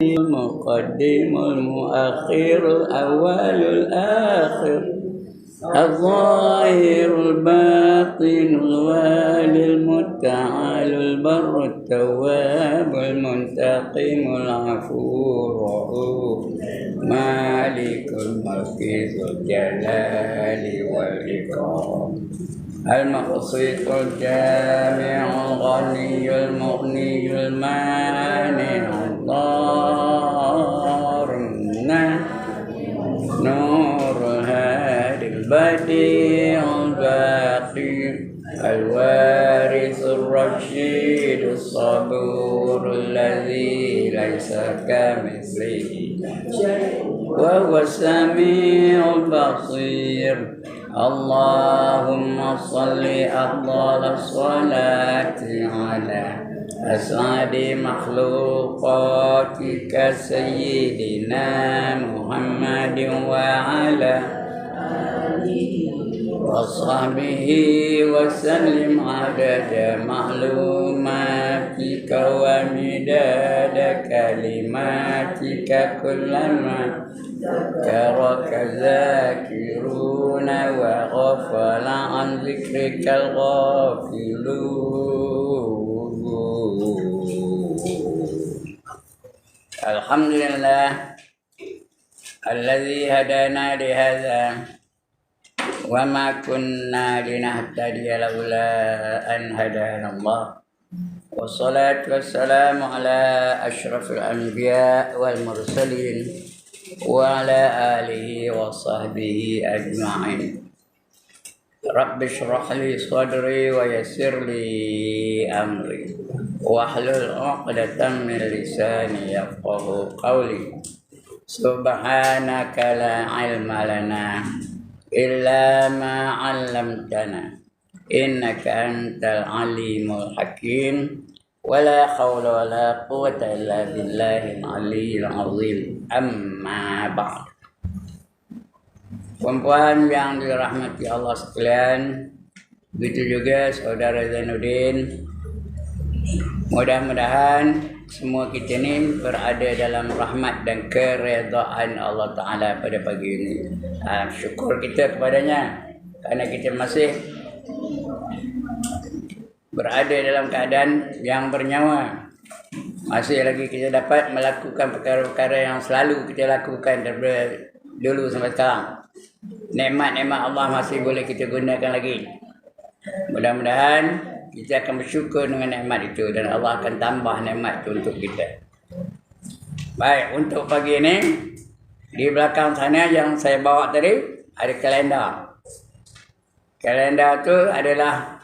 المقدم المؤخر الأول الآخر الظاهر الباطن الوالي المتعال البر التواب المنتقم العفو الرؤوف مالك الملك ذو الجلال والإكرام المقسط الجامع الغني المغني المانع الضار نور الهادي البديع الباقي الوارث الرشيد الصبور الذي ليس كمثله وهو السميع البصير اللهم صل أفضل الصلاة على أسعد مخلوقاتك سيدنا محمد وعلى وصحبه وسلم عدد معلوماتك ومداد كلماتك كلما ذكرك ذاكرون وغفل عن ذكرك الغافلون. الحمد لله الذي هدانا لهذا وما كنا لنهتدي لولا أن هدانا الله والصلاة والسلام على أشرف الأنبياء والمرسلين وعلى آله وصحبه أجمعين. رب اشرح لي صدري ويسر لي أمري واحلل عقدة من لساني يفقه قولي سبحانك لا علم لنا إلا ما علمتنا إنك أنت العليم الحكيم ولا حول ولا قوة إلا بالله العلي العظيم أما بعد. Perempuan yang dirahmati Allah sekalian, begitu juga saudara Zainuddin. Mudah-mudahan semua kita ini berada dalam rahmat dan keredaan Allah Ta'ala pada pagi ini. Syukur kita kepadanya kerana kita masih berada dalam keadaan yang bernyawa. Masih lagi kita dapat melakukan perkara-perkara yang selalu kita lakukan daripada dulu sampai sekarang. Nikmat-nikmat Allah masih boleh kita gunakan lagi. Mudah-mudahan kita akan bersyukur dengan nikmat itu dan Allah akan tambah nikmat itu untuk kita. Baik, untuk pagi ini di belakang sana yang saya bawa tadi ada kalender. Kalender itu adalah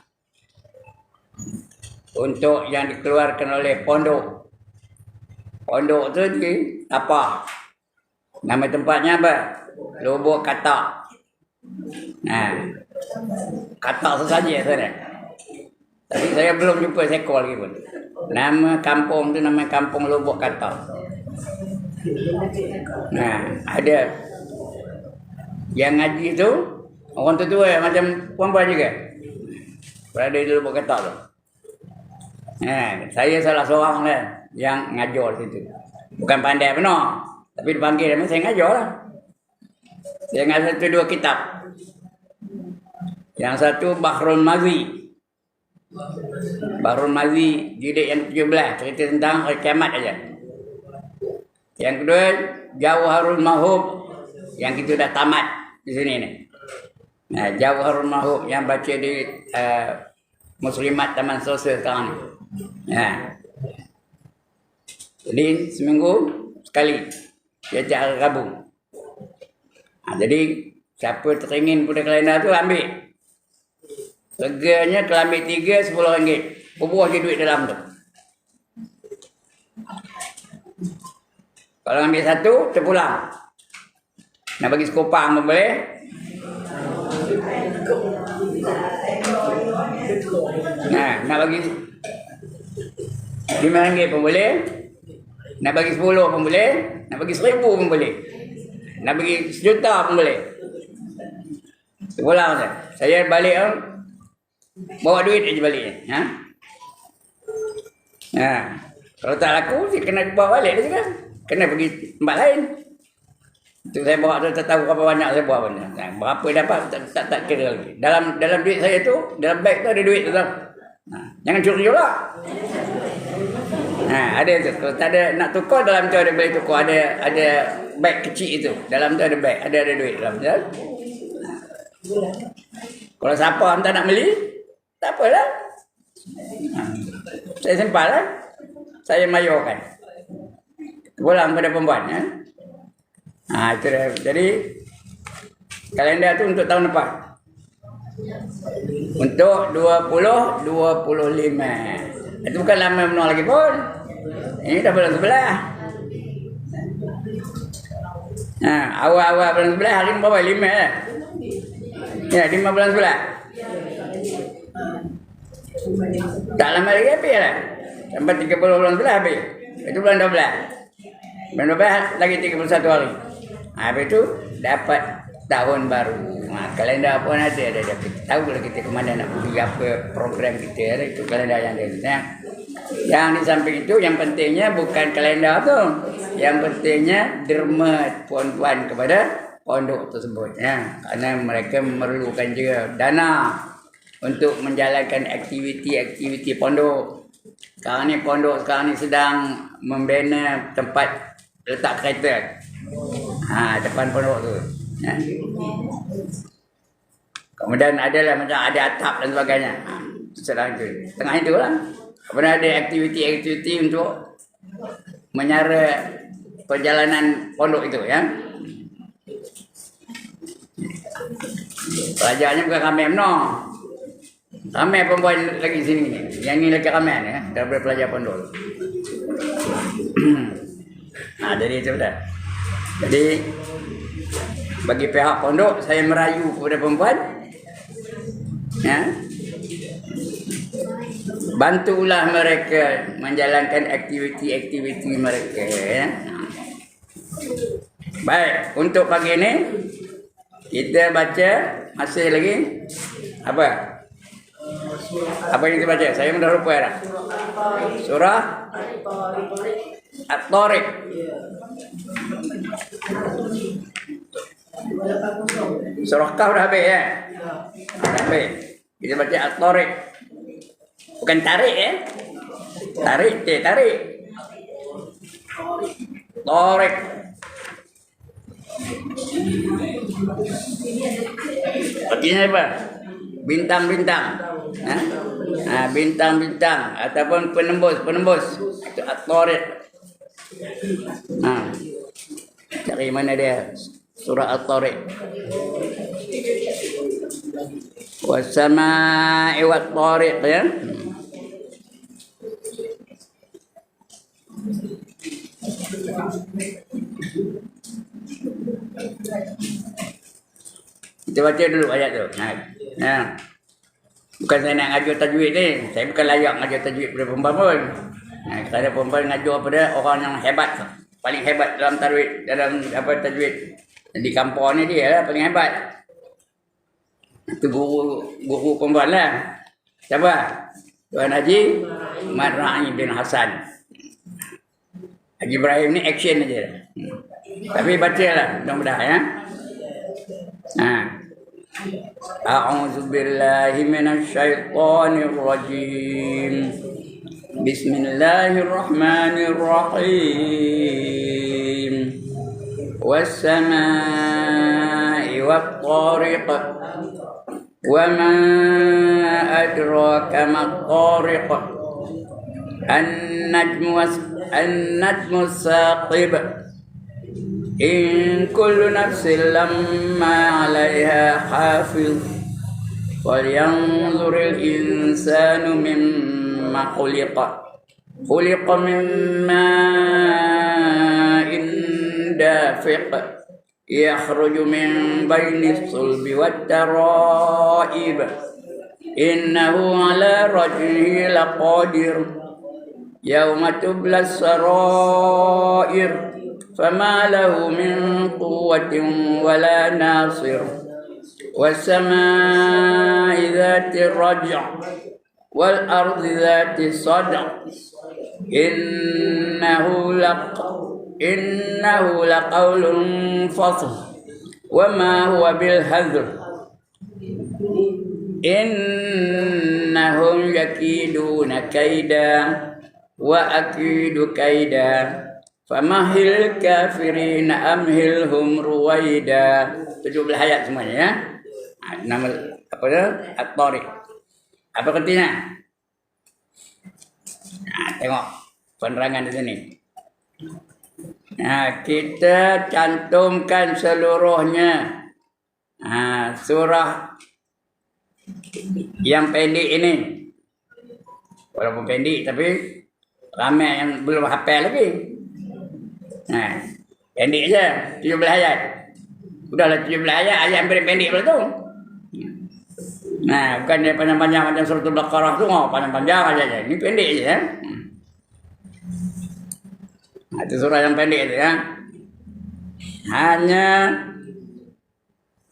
untuk yang dikeluarkan oleh pondok. Pondok itu di Tapah. Nama tempatnya apa? Lubuk Katak. Katak sesaja sana. Tapi saya belum jumpa seekor lagi pun. Nama kampung tu nama kampung Lubuk Katak. Ada yang ngaji tu orang tua macam perempuan juga. Berada di Lubuk Katak tu. Saya salah seorang lah yang ngajar situ. Bukan pandai benar, tapi dipanggil memang saya ngajar lah. Saya ngajar satu dua kitab. Yang satu Bahrul Mazi. Bahrul Mazi jilid yang 17, cerita tentang hari kiamat aja. Yang kedua Jauharul Mahub yang kita dah tamat di sini ni. Jauharul Mahub yang baca di Muslimat Taman Sosial sekarang ni. Jadi seminggu sekali setiap hari Rabu. Jadi siapa teringin pada kalender tu ambil. Reganya kalau ambil 3 RM10. Bubuh je duit dalam tu. Kalau ambil 1 terpulang. Nak bagi sekopang pun boleh. Nak bagi RM5 pun boleh. Nak bagi 10 pun boleh. Nak bagi 1,000 pun boleh. Nak bagi 1,000,000 pun boleh. Terpulang je. Saya balik bawa duit aja balik. Kalau tak laku, dia kena bawa balik dia kan. kena pergi tempat lain. Itu saya bawa tu tak tahu berapa banyak saya bawa benda. Nah, berapa dapat tak kira lagi. Dalam duit saya tu, dalam beg tu ada duit tu. Nah, jangan curi pula. Nah, ada tu. Kalau tak ada nak tukar dalam tu ada boleh tukar, ada beg kecil itu. Dalam tu ada beg, ada duit dalam tu. Kalau siapa hantar nak beli, tak apalah. Saya simpan lah. Saya mayorkan. Pulang pada perempuan ya. Itu dah. Jadi kalender tu untuk tahun depan. Untuk 2025. Itu bukan lama benar lagi pun. Ini dah bulan 11. Awal-awal bulan 11 hari ni berapa? 5 lah. Ya, 5 bulan 11. Tak lama lagi habis lah. Sampai 30 bulan 11 habis. Itu bulan 12. Bulan 12 lagi 31 hari. Habis tu dapat tahun baru. Kalender pun ada. Tahu kalau kita ke mana nak pergi, apa program kita. Itu kalender yang ada. Yang di samping itu yang pentingnya bukan kalender tu. Yang pentingnya derma puan-puan kepada pondok tersebut. Kerana mereka memerlukan juga dana untuk menjalankan aktiviti-aktiviti pondok. Sekarang ni pondok sedang membina tempat letak kereta. Depan pondok tu. Kemudian adalah macam ada atap dan sebagainya. Sedang tu. Tengah itu lah. Kemudian ada aktiviti-aktiviti untuk menyara perjalanan pondok itu ya. Pelajarnya bukan ramai benar. Ramai perempuan lagi sini. Yang ni lagi ramai ya, daripada pelajar pondok. Jadi itu dah. Jadi bagi pihak pondok saya merayu kepada perempuan ya. Bantulah mereka menjalankan aktiviti-aktiviti mereka ya. Baik, untuk pagi ini kita baca masih lagi apa? Apa yang kita baca? Saya sudah lupa dah. Surah At-Tariq. Surah Kahf dah habis ya? Dah habis. Kita baca At-Tariq. Bukan tarik ya? Tarik. Tariq. Artinya apa? Bintang-bintang. Bintang-bintang ataupun penembus. Itu At-Tariq. Cari mana dia? Surah At-Tariq. Was-samaa'i wat-tariq ya. Kita baca dulu ayat tu. Bukan saya nak ngajar tajwid ni. Saya bukan layak ngajar tajwid pada perempuan pun. Kerana perempuan ngajar pada orang yang hebat. Paling hebat dalam tajwid. Dalam tajwid. Di kampung ni dia lah paling hebat. Itu guru perempuan lah. Siapa? Tuan Haji Marra'i bin Hasan. Haji Ibrahim ni action aja. Tapi bacalah mudah-mudah ya. A'udzu billahi minasy syaithanir rajim. Bismillahirrahmanirrahim. Was-samaa'i wat-tariq. Wa ma adraka mat-tariq. An-najmu as-saqib. In kullu nafsin lamma 'alaiha hafiz. Falyanzuril insanu mimma khuliqa. Khuliqa min ma'in dafiq. Yakhruju min bainis sulbi wat-tara'ib. Innahu 'ala raj'ihi laqadir. Yawma tublas sarair. فما له من قوة ولا ناصر والسماء ذات الرجع والأرض ذات الصدع إنه innahu laqaulun fasl wa ma huwa bil hazl innahum yakiduna kaida wa akidu kaida famahil kafirina amhilhum ruwaida. 17 ayat semuanya ya. Nama apa dia? At-Tariq. Apa artinya? Nah, tengok penerangan di sini. Nah, kita cantumkan seluruhnya. Surah yang pendek ini. Walaupun pendek tapi ramai yang belum hafal lagi. Nah, pendek je 17 ayat. Udahlah 17 ayat yang pendek pula tu. Nah, bukan dia panjang-panjang macam surah Al-Baqarah tu, panjang-panjang aja. Ini pendek je ya. Itu surah yang pendek itu ya. Hanya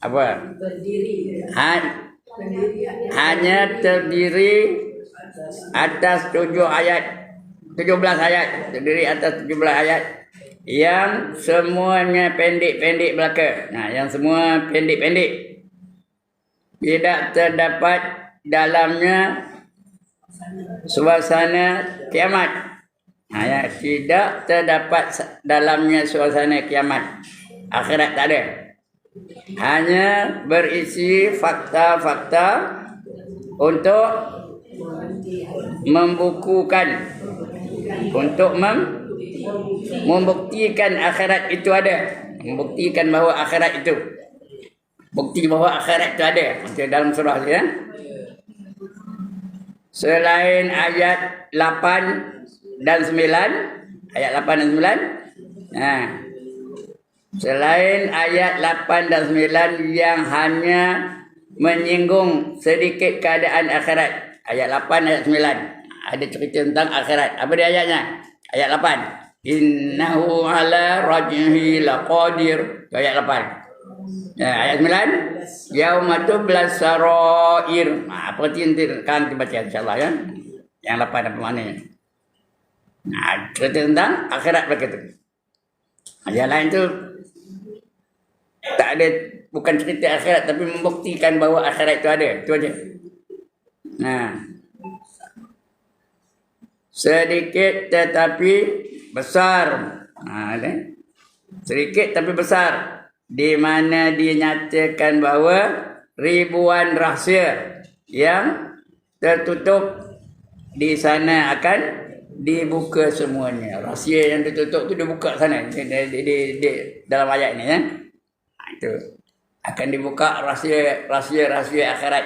apa? Hanya terdiri atas 17 ayat. Terdiri atas 17 ayat yang semuanya pendek-pendek belaka. Nah, yang semua pendek-pendek. Tidak terdapat dalamnya suasana kiamat. Ya, tidak terdapat dalamnya suasana kiamat. Akhirat tak ada. Hanya berisi fakta-fakta untuk membukukan, untuk membuktikan akhirat itu ada. Membuktikan bahawa akhirat itu. Bukti bahawa akhirat itu ada. Macam dalam surah ya. Selain ayat 8 dan 9, ayat 8 dan 9. Nah, selain ayat 8 dan 9 yang hanya menyinggung sedikit keadaan akhirat. Ayat 8, ayat 9. Ada cerita tentang akhirat. Apa dia ayatnya? Ayat 8. Innahu ala rajhi laqadir. Ayat 8. Ayat 9. Yauma tublas sarair. Apa nanti kan dibaca insya-Allah ya. Yang 8 apa maknanya? Nah, cerita tentang akhirat begitu. Yang lain tu tak ada, bukan cerita akhirat tapi membuktikan bahawa akhirat itu ada. Itu aja. Nah, sedikit tetapi besar. Sedikit tapi besar. Di mana dinyatakan bahawa ribuan rahsia yang tertutup di sana akan dibuka semuanya. Rahsia yang tertutup tu dibuka sana di dalam ayat ni ya. Itu akan dibuka rahsia akhirat.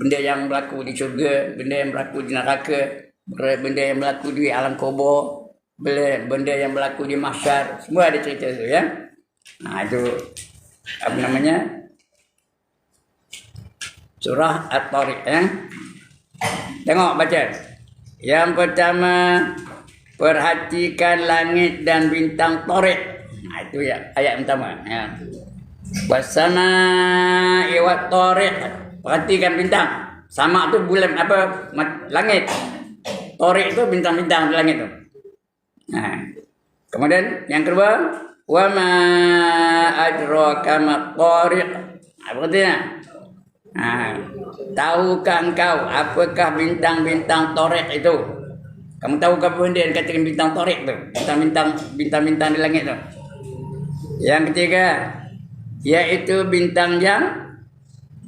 Benda yang berlaku di syurga, benda yang berlaku di neraka, benda yang berlaku di alam kubur, benda yang berlaku di mahsyar, semua ada cerita tu ya. Nah, itu apa namanya? Surah At-Tariq ya. Tengok baca. Yang pertama, perhatikan langit dan bintang Tariq. Nah, itu ya ayat pertama ya. Bersama iwat Tariq. Perhatikan bintang. Sama tu bulan apa? Langit. Tariq itu bintang-bintang di langit tu. Nah. Kemudian yang kedua, wa ma adraka ma Tariq. Apa artinya? Nah, tahukah engkau apakah bintang-bintang Tariq itu? Kamu tahu apa benda yang dikatakan bintang Tariq tu? Bintang-bintang di langit tu. Yang ketiga, yaitu bintang yang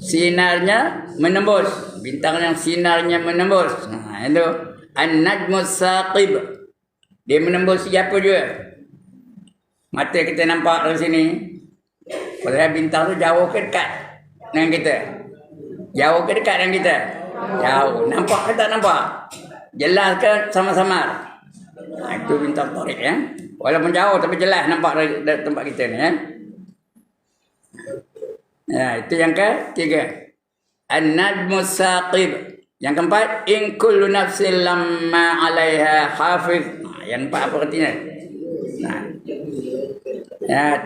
sinarnya menembus. Bintang yang sinarnya menembus. Nah, itu An-Najmus Saqib. Dia menembus siapa juga. Mata kita nampak dari sini. Padahal bintang tu jauh ke dekat dengan kita? Jauh ke dekat dengan kita? Jauh. Nampak ke tak nampak? Jelas ke sama-sama? Nah, itu bintang Tariq ya. Walaupun jauh tapi jelas nampak dari tempat kita ni ya. Nah, itu yang ketiga. An-Najmus Saqib. Yang keempat, in kullu nafsin lamma 'alaiha hafiz. Nah, yang empat apa artinya? Nah. Ya,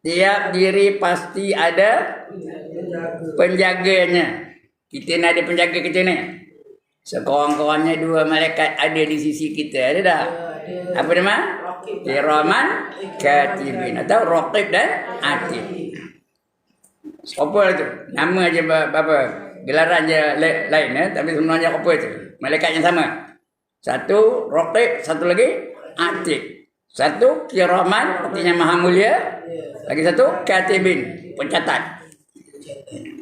tiap diri pasti ada penjaganya. Kita ni ada penjaga kita ni. Sekurang-kurangnya 2 malaikat ada di sisi kita. Ada tak? Apa nama? Kiraman katibin atau raqib dan atid. Apa itu? Nama aja apa? Gelaran je lain tapi sebenarnya apa itu? Malaikat yang sama. Satu raqib, satu lagi atid. Satu kiraman artinya maha mulia. Lagi satu katibin, pencatat.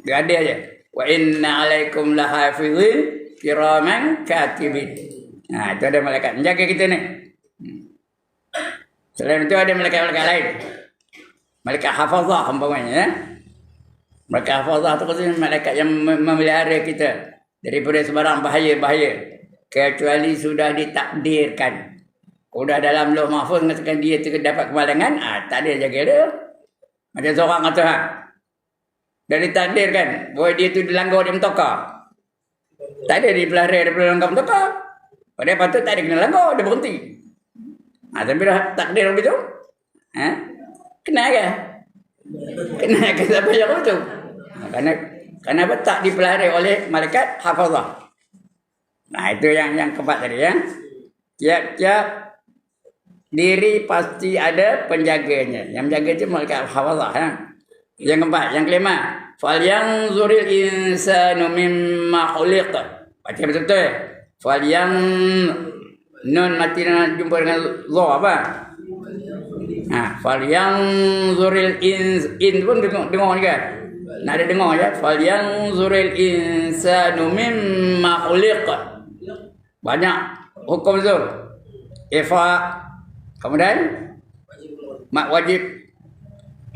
Dia ada aja. Wa inna alaikum lahafizin kiraman katibin. Nah, itu ada malaikat menjaga kita ni. Selain itu ada malaikat-malaikat lain. Malaikat hafazah umpamanya ya. Malaikat hafazah itu maksudnya malaikat yang memelihara kita daripada sebarang bahaya-bahaya. Kecuali sudah ditakdirkan. Sudah dalam lauh mahfuz mengatakan dia dapat kemalangan, tak ada jaga dia. Macam seorang kata, dah ditakdirkan bahawa dia tu dilanggar dia mentokar. Tak ada dipelihara daripada langgar mentokar. Padahal patut tak ada kena langgar, dia berhenti. Tapi dah takdir begitu. Kena ke? Kena ke siapa yang begitu? Kerana apa? Tak dipelihara oleh malaikat hafazah. Nah, itu yang keempat tadi ya. Tiap-tiap diri pasti ada penjaganya. Yang menjaga itu malaikat hafazah ya. Yang keempat, yang kelima, falyanzuril insanu mimma khuliq. Baca betul-betul. Nun mati jumpa dengan za apa? Falyanzuril in pun dengar juga. Nak ada dengar ya. Falyanzuril insanu mimma khuliq. Banyak hukum zur. Ifa. Kemudian mak wajib.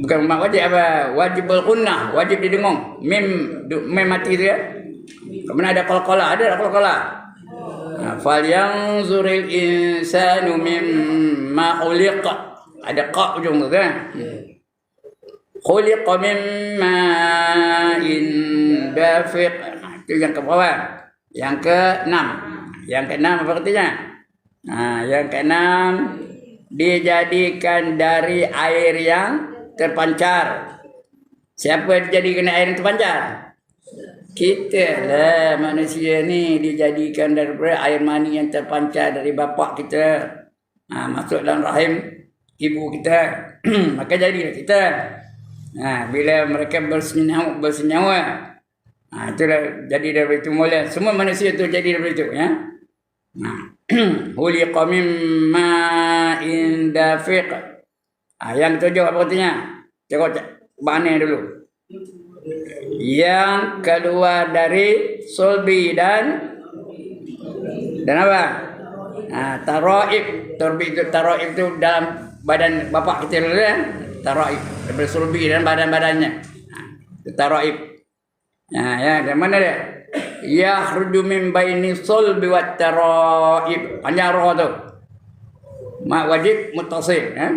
Bukan mak wajib apa? Wajibul gunnah, wajib didengung. Mim mati dia. Kemudian ada qalqalah, ada qalqalah. Falyanzuril insanu mimma khuliq. Ada qa ujung tu kan? Khuliqa min ma'in dafiq. Itu yang ke bawah. Yang ke-6. Yang ke-6 apa artinya? Yang ke-6 dijadikan dari air yang terpancar. Siapa dijadikan air yang terpancar? Kita lah manusia ni dijadikan daripada air mani yang terpancar dari bapa kita. Masuk dalam rahim ibu kita. Maka jadilah kita. Bila mereka bersenyawa, itulah jadi daripada itu mula. Semua manusia tu jadi daripada itu ya. Huliqa min ma'in dafiq. Yang ketujuh apa artinya? Cakap mana dulu? Yang keluar dari sulbi dan apa? Taraib. Taraib itu dalam badan bapak kita dulu ya. Taraib daripada sulbi dan badan-badannya. Taraib. Ya, dari mana dia? Yakhruju min baini sulbi wat taraib. Panjang roh tu. Mak wajib muttasil ya.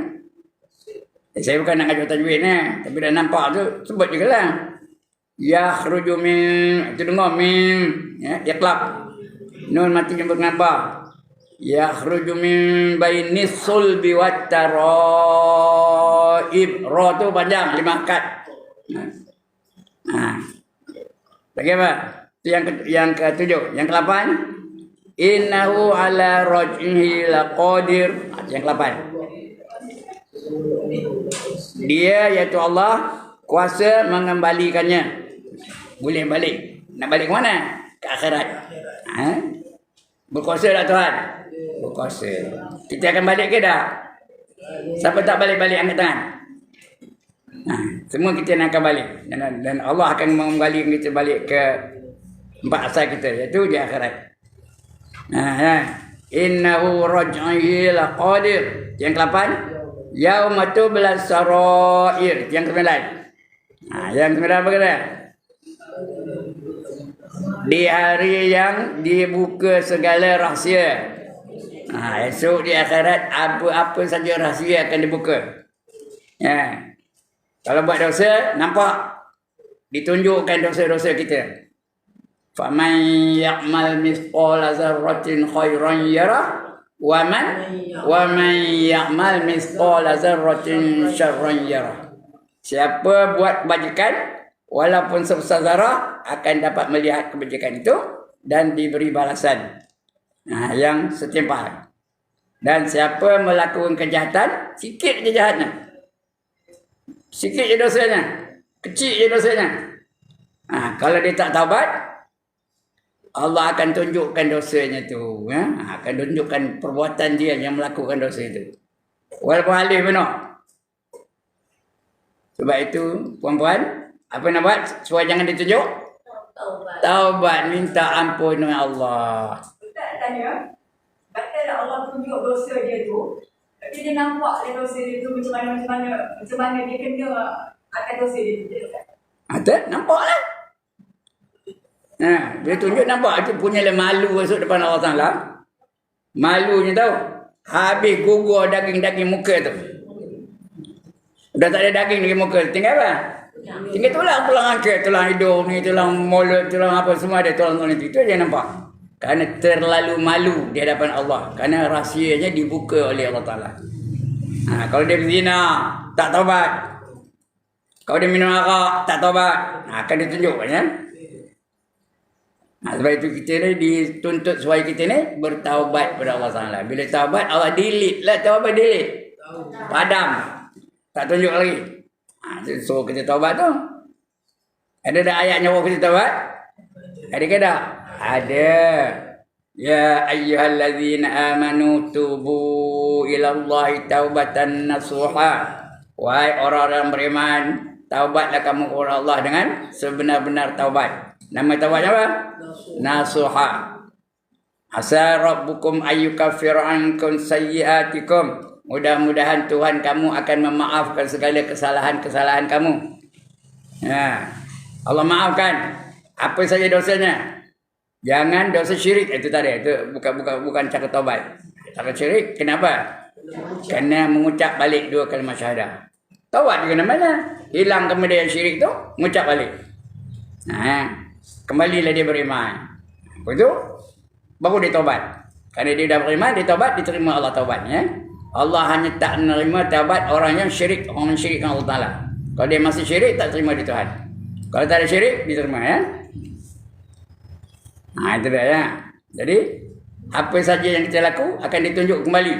Saya bukan nak ajar tajwid ni, tapi dah nampak tu sebut jugalah. Yakhruju min, itu dengar min ya, iqlab. Nun mati jemput ngapa? Yakhruju min baini sulbi wat taraib. Ra tu panjang 5 kad. Lagi apa? Itu yang ke-7. Yang ke-8, innahu ala raj'ihi laqadir. Yang ke-8. Dia iaitu Allah kuasa mengembalikannya. Boleh balik. Nak balik ke mana? Ke akhirat. Berkuasa tak Tuhan? Berkuasa. Kita akan balik ke tak? Siapa tak balik-balik angkat tangan? Semua kita nak akan balik. Dan Allah akan mengembalikan kita balik ke tempat asal kita, iaitu di akhirat. Innahu raj'ihi laqadir. Yang ke-8, yauma tublas sarair. Yang ke-9. Yang ke-9 apa kata? Di hari yang dibuka segala rahsia. Esok di akhirat apa-apa saja rahsia akan dibuka. Kalau buat dosa, nampak ditunjukkan dosa-dosa kita. Faman ya'mal mithqala dzarratin khairan yarah wa man ya'mal mithqala dzarratin syarran yarah. Siapa buat kebajikan walaupun sebesar zarah akan dapat melihat kebajikan itu, dan diberi balasan yang setimpal. Dan siapa melakukan kejahatan, sikit je jahatnya, sikit je dosanya, kecil je dosanya. Kalau dia tak taubat, Allah akan tunjukkan dosanya tu, akan tunjukkan perbuatan dia yang melakukan dosa itu. Walaupun alif benar. Sebab itu puan-puan, apa nak buat supaya jangan ditunjuk? Taubat, minta ampun dengan Allah. Ustaz tanya, katalah Allah tunjuk dosa dia tu, tapi dia nampak dia dosa dia tu macam mana dia kena akan dosa dia tu. Nampak lah. Dia tunjuk nampak tu punya malu masuk depan Allah Ta'ala. Malunya tahu. Habis gugur daging-daging muka tu. Dah tak ada daging di muka. Tinggal apa? Tinggal tulang angkat, tulang hidung ni, tulang mulut, tulang apa semua ada tulang-tulang itu. Itu dia nampak. Kerana terlalu malu di hadapan Allah. Kerana rahsianya dibuka oleh Allah Ta'ala. Kalau dia berzina, tak taubat. Kalau dia minum arak, tak taubat. Akan ditunjuk ya. Sebab itu kita ni dituntut supaya kita ni bertaubat kepada Allah Ta'ala. Bila taubat, Allah delete lah. Taubat delete. Padam. Tak tunjuk lagi. So kita taubat tu. Ada tak ayat nyawa kita taubat? Ada ke tak? Ada. Ya ayyuhallazina amanu tubu ilallahi taubatan nasuha. Wahai orang-orang beriman, taubatlah kamu kepada Allah dengan sebenar-benar taubat. Nama taubatnya apa? Nasuha. Asa rabbukum ayyukaffir ankum sayyiatikum. Mudah-mudahan Tuhan kamu akan memaafkan segala kesalahan-kesalahan kamu. Allah maafkan apa saja dosanya. Jangan dosa syirik itu tadi. Itu bukan cakap taubat. Cakap syirik kenapa? Kerana mengucap balik 2 kalimat syahadah. Taubat juga namanya. Hilang kemudian syirik tu, mengucap balik. Kembalilah dia beriman. Begitu baru dia taubat. Kerana dia dah beriman, dia taubat, diterima Allah taubatnya. Allah hanya tak menerima taubat orang yang syirik, orang mensyirikkan Allah Ta'ala. Kalau dia masih syirik, tak terima di Tuhan. Kalau tak ada syirik, diterima ya. Itu dia ya. Jadi, apa saja yang kita laku akan ditunjuk kembali.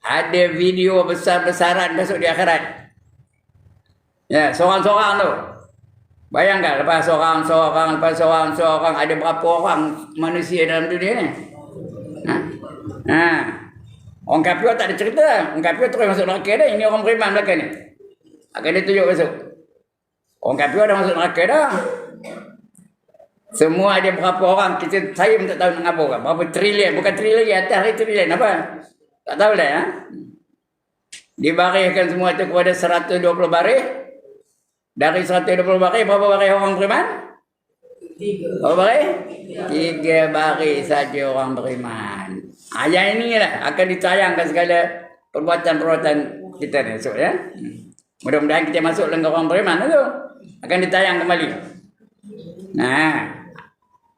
Ada video besar-besaran besok di akhirat. Ya, seorang-seorang tu. Bayangkan lepas seorang-seorang, ada berapa orang manusia dalam dunia ni? Orang kafir tak ada cerita. Orang kafir terus masuk neraka dah. Ini orang beriman belakang ni. Akan dia tunjuk masuk. Orang kafir dah masuk neraka dah. Semua ada berapa orang. Saya pun tak tahu nak apa. Berapa trilion. Bukan trilion lagi. Atas hari trilion. Apa? Tak tahu dah ya. Dibariskan semua itu kepada 120 baris. Dari 120 baris. Berapa baris orang beriman? 3. Berapa baris? 3 baris saja orang beriman. Yang ini lah akan ditayangkan segala perbuatan-perbuatan kita ni esok ya. Mudah-mudahan kita masuk dalam orang beriman tu. Akan ditayang kembali.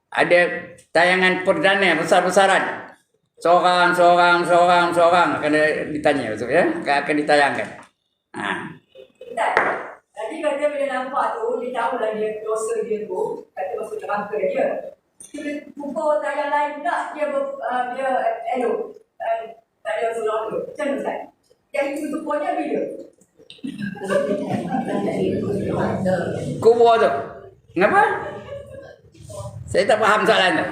Ada tayangan perdana besar-besaran. Seorang akan ditanya esok ya. Akan ditayangkan. Tadi kata bila nampak tu, dia tahulah dia dosa dia tu, kata masuk neraka dia. Pukul tayang lain pula dia elok. Tak ada surah tu. Macam mana Ustaz? Yang itu tupuannya bila? Kubur tu. Kenapa? Saya tak faham soalan tu.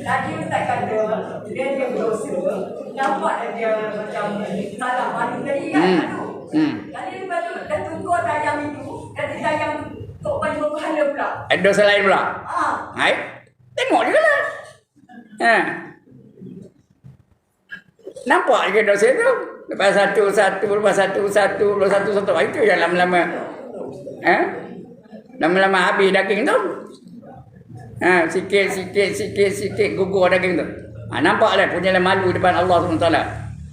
Tadi Ustaz kata dia berdosa. Nampak dia macam salah malu tadi kan? Tadi lepas tu dah tunggu tayang itu. Kata tayang tok baju berpahala pula. Ada dosa lain pula? Hai. Tengok juga lah. Nampak juga dosa tu. Lepas satu. Itu yang lama-lama. Lama-lama habis daging tu. Sikit gugur daging tu. Nampaklah punya malu depan Allah SWT.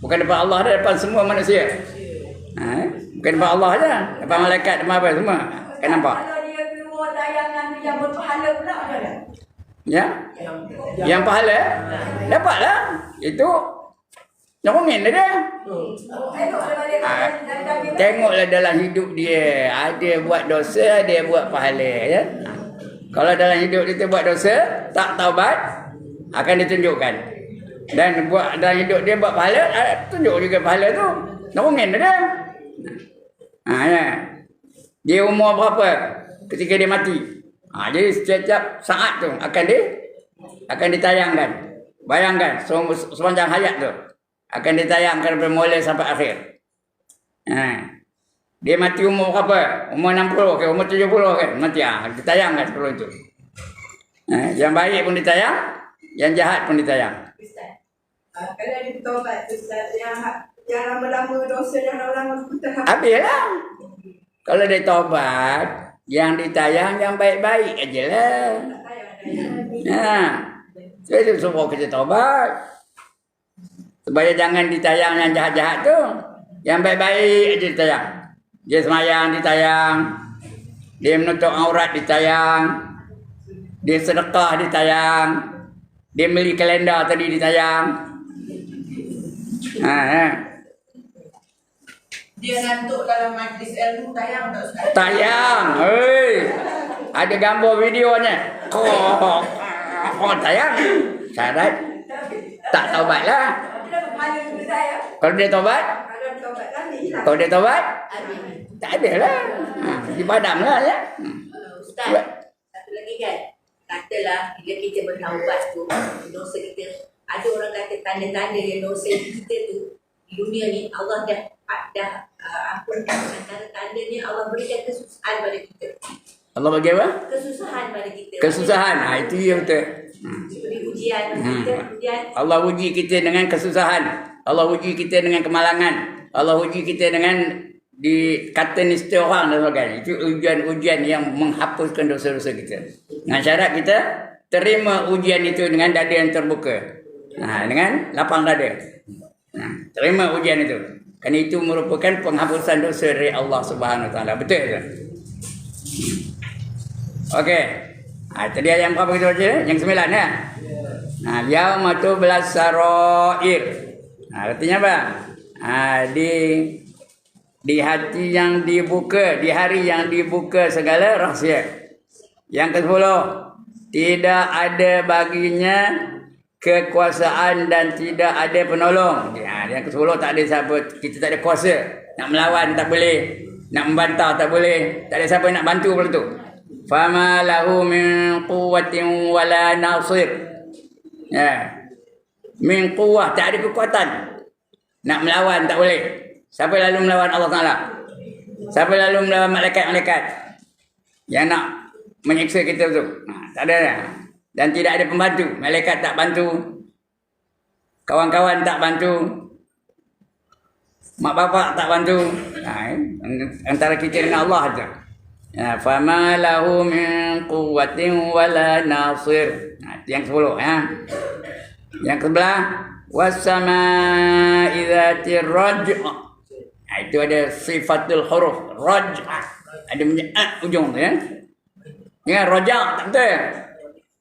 Bukan depan Allah dah, depan semua manusia. Bukan depan Allah saja. Depan malaikat, depan apa semua. Kan nampak? Yang berpahala pula ada tak? Ya. Yang pahala dapatlah. Itu nyongin dia. Tengoklah dalam hidup dia. Ada buat dosa, ada buat pahala ya. Kalau dalam hidup kita buat dosa, tak taubat, akan ditunjukkan. Dan buat dalam hidup dia buat pahala, tunjuk juga pahala tu. Nongin dia. Ya. Dia umur berapa ketika dia mati? Jadi setiap saat tu akan ditayangkan. Bayangkan sepanjang hayat tu akan ditayangkan bermula sampai akhir. Dia mati umur berapa? Umur 60 ke umur 70 ke? Mati ditayangkan sebelum itu. Yang baik pun ditayang, yang jahat pun ditayang. Ustaz, kalau dia bertobat Ustaz, yang lama-lama dosa yang lama-lama putar Habislah. Kalau dia tobat, yang ditayang yang baik-baik aja lah. Jadi semua kita tobat. Supaya jangan ditayang yang jahat-jahat tu. Yang baik-baik aja ditayang. Dia semayang ditayang. Dia menutup aurat ditayang. Dia sedekah ditayang. Dia beli kalender tadi ditayang. Dia ngantuk dalam majlis ilmu tayang tak Ustaz? Tayang. Ada gambar videonya. Tayang. Syarat tak taubat lah. Kalau dia taubat, kalau dia taubat, tak ada lah. Dipadam lah ya. Ustaz, satu lagi kan, katalah bila kita bertaubat tu, dosa kita, ada orang kata tanda-tanda yang dosa kita tu di dunia ni Allah dah ampunkan. Antara tandanya Allah berikan kesusahan pada kita. Allah bagi apa? Kesusahan pada kita. Kesusahan. Itu yang betul. Beri ujian, ujian. Allah uji kita dengan kesusahan. Allah uji kita dengan kemalangan. Allah uji kita dengan dikata nista orang dan sebagainya. Itu ujian-ujian yang menghapuskan dosa-dosa kita. Dengan syarat kita terima ujian itu dengan dada yang terbuka. Dengan lapang dada. Terima ujian itu. Kerana itu merupakan penghapusan dosa dari Allah Subhanahu Wa Taala. Betul tak? Okey. Tadi ayat berapa kita baca? Yang 9 ya. Yaumatu belas sarair. Artinya apa? Di hati yang dibuka, di hari yang dibuka segala rahsia. Yang ke-10, tidak ada baginya kekuasaan dan tidak ada penolong. Yang ke-10 tak ada siapa, kita tak ada kuasa. Nak melawan tak boleh, nak membantah tak boleh, tak ada siapa nak bantu pula tu. Fama lahu min quwwatin wala nasir. Min quwwah, tak ada kekuatan. Nak melawan tak boleh. Siapa lalu melawan Allah Ta'ala? Siapa lalu melawan malaikat-malaikat yang nak menyiksa kita tu? Tak ada. Dan tidak ada pembantu. Malaikat tak bantu. Kawan-kawan tak bantu. Mak bapak tak bantu. Antara kita dengan Allah saja. Fama lahu min quwwatin wala nasir. Yang 10 ya. Yang ke-11, was-samaa'i dzatir raj'. Itu ada sifatul huruf raj'. Ada ujung tu ya. Ya raja' tak betul.